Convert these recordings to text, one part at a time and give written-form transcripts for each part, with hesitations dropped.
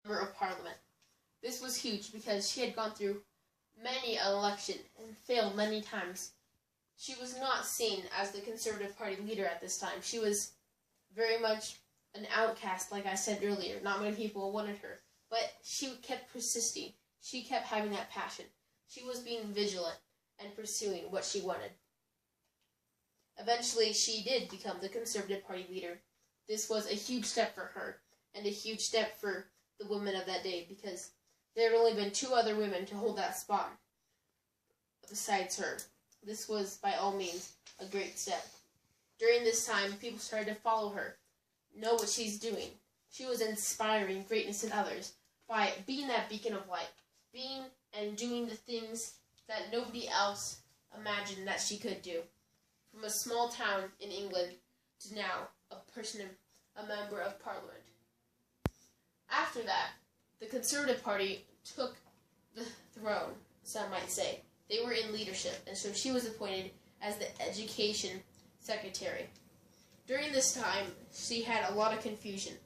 member of Parliament. This was huge because she had gone through many an election and failed many times. She was not seen as the Conservative Party leader at this time. She was very much an outcast, like I said earlier. Not many people wanted her. But she kept persisting. She kept having that passion. She was being vigilant and pursuing what she wanted. Eventually, she did become the Conservative Party leader. This was a huge step for her, and a huge step for the women of that day, because there had only been 2 other women to hold that spot besides her. This was, by all means, a great step. During this time, people started to follow her, know what she's doing. She was inspiring greatness in others by being that beacon of light, being and doing the things that nobody else imagined that she could do. From a small town in England to now a member of Parliament. After that, the Conservative Party took the throne, some might say. They were in leadership, and so she was appointed as the Education Secretary. During this time, she had a lot of confusion.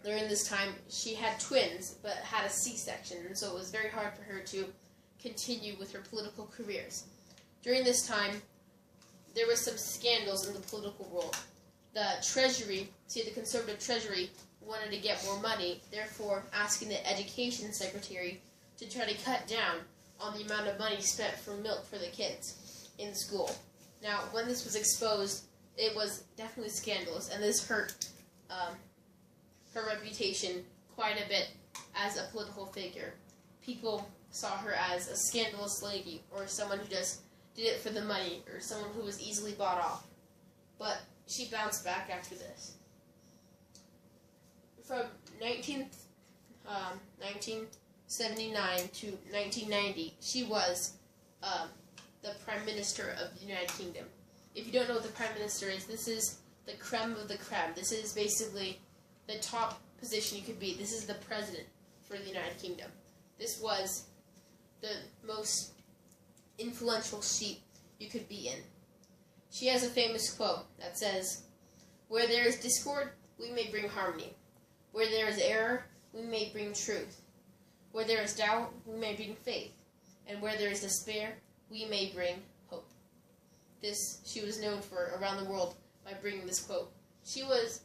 During this time, she had twins, but had a C-section, and so it was very hard for her to continue with her political careers. During this time, there were some scandals in the political world. The Conservative Treasury wanted to get more money, therefore asking the Education Secretary to try to cut down on the amount of money spent for milk for the kids in school. Now, when this was exposed, it was definitely scandalous, and this hurt her reputation quite a bit as a political figure. People saw her as a scandalous lady, or someone who just did it for the money, or someone who was easily bought off. But she bounced back after this. From 1979 to 1990, she was the Prime Minister of the United Kingdom. If you don't know what the Prime Minister is, this is the creme of the creme. This is basically the top position you could be. This is the President for the United Kingdom. This was the most influential seat you could be in. She has a famous quote that says, "Where there is discord, we may bring harmony. Where there is error, we may bring truth. Where there is doubt, we may bring faith. And where there is despair, we may bring hope." This she was known for around the world by bringing this quote. She was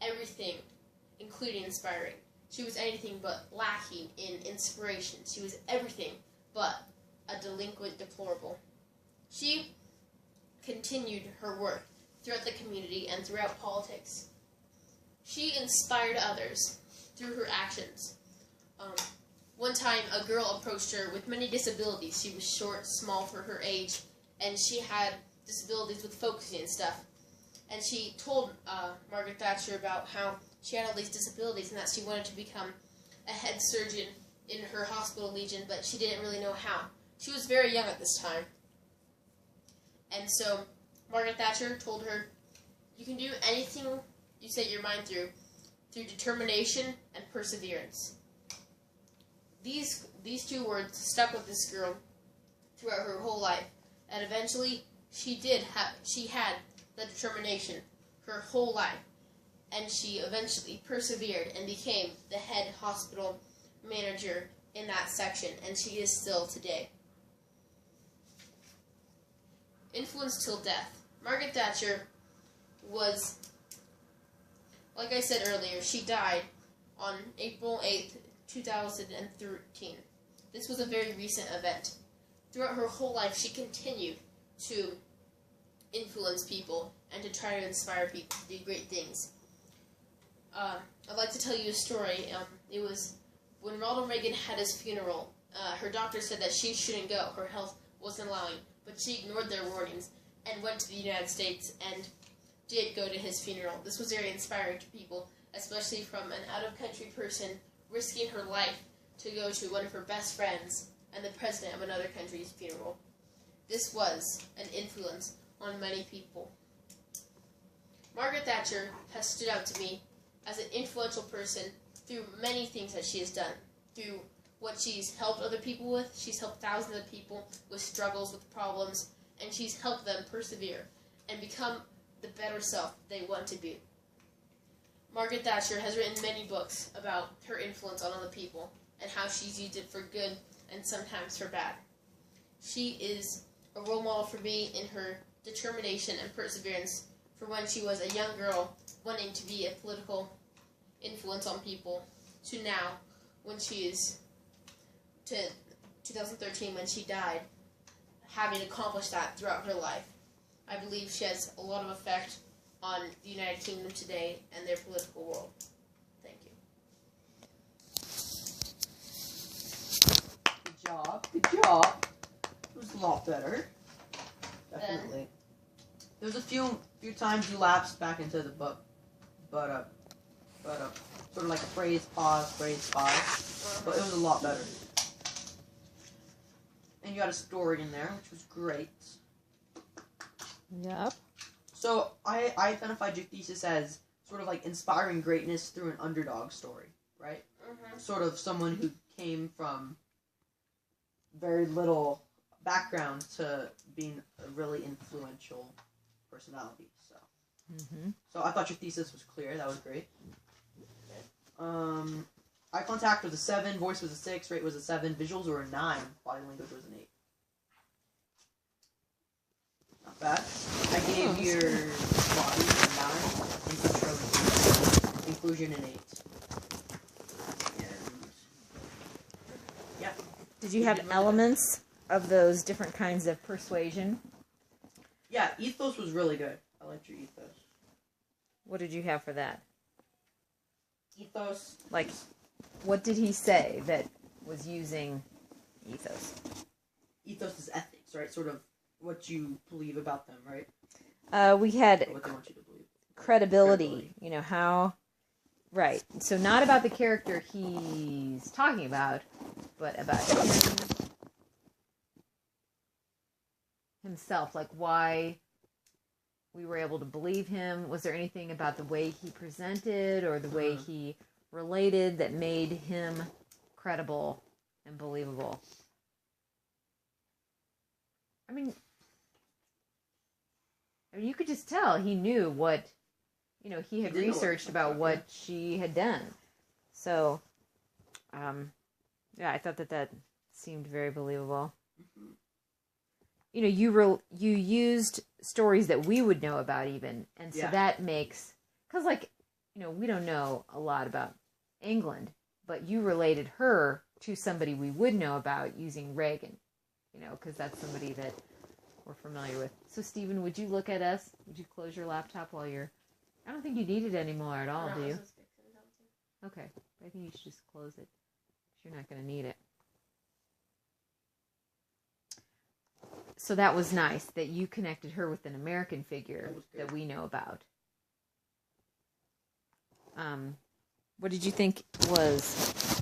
everything, including inspiring. She was anything but lacking in inspiration. She was everything but a delinquent deplorable. She continued her work throughout the community and throughout politics. She inspired others through her actions. One time, a girl approached her with many disabilities. She was short, small for her age, and she had disabilities with focusing and stuff. And she told Margaret Thatcher about how she had all these disabilities and that she wanted to become a head surgeon in her hospital legion, but she didn't really know how. She was very young at this time. And so Margaret Thatcher told her, "You can do anything you set your mind through determination and perseverance." These 2 words stuck with this girl throughout her whole life, and eventually she had the determination her whole life, and she eventually persevered and became the head hospital manager in that section, and she is still today. Influence till death. Margaret Thatcher was, like I said earlier, she died on April 8th, 2013. This was a very recent event. Throughout her whole life, she continued to influence people and to try to inspire people to do great things. I'd like to tell you a story. It was when Ronald Reagan had his funeral. Her doctor said that she shouldn't go. Her health wasn't allowing. But she ignored their warnings and went to the United States and did go to his funeral. This was very inspiring to people, especially from an out-of-country person risking her life to go to one of her best friends and the president of another country's funeral. This was an influence on many people. Margaret Thatcher has stood out to me as an influential person through many things that she has done, through what she's helped other people with. She's helped thousands of people with struggles, with problems, and she's helped them persevere and become the better self they want to be. Margaret Thatcher has written many books about her influence on other people and how she's used it for good and sometimes for bad. She is a role model for me in her determination and perseverance for when she was a young girl wanting to be a political influence on people to now when she is to 2013 when she died, having accomplished that throughout her life. I believe she has a lot of effect on the United Kingdom today and their political world. Thank you. Good job. Good job. It was a lot better. Definitely. There was a few times you lapsed back into the but sort of like a phrase, pause, but it was a lot better. And you had a story in there, which was great. Yep. So I identified your thesis as sort of like inspiring greatness through an underdog story, right? Mm-hmm. Sort of someone who came from very little background to being a really influential personality. So, So I thought your thesis was clear. That was great. Eye contact was a 7, voice was a 6, rate was a 7, visuals were a 9, body language was an 8. Not bad. I gave your body a 9, inclusion an 8. And yeah. Did you have elements of those different kinds of persuasion? Yeah, ethos was really good. I liked your ethos. What did you have for that? Ethos. Like, what did he say that was using ethos? Ethos is ethics, right? Sort of what you believe about them, right? We had Or what they want you to believe. credibility. You know, how... Right. So not about the character he's talking about, but about him himself. Like, why we were able to believe him. Was there anything about the way he presented or the way he related that made him credible and believable? I mean, you could just tell he knew what, he had researched about what she had done. So, yeah, I thought that seemed very believable. Mm-hmm. You used stories that we would know about even, and so that makes, because we don't know a lot about England, but you related her to somebody we would know about using Reagan, because that's somebody that we're familiar with. So Stephen, would you look at us? Would you close your laptop while you're, I don't think you need it anymore at all, do you? Okay, I think you should just close it, because you're not going to need it. So that was nice that you connected her with an American figure that we know about. What did you think was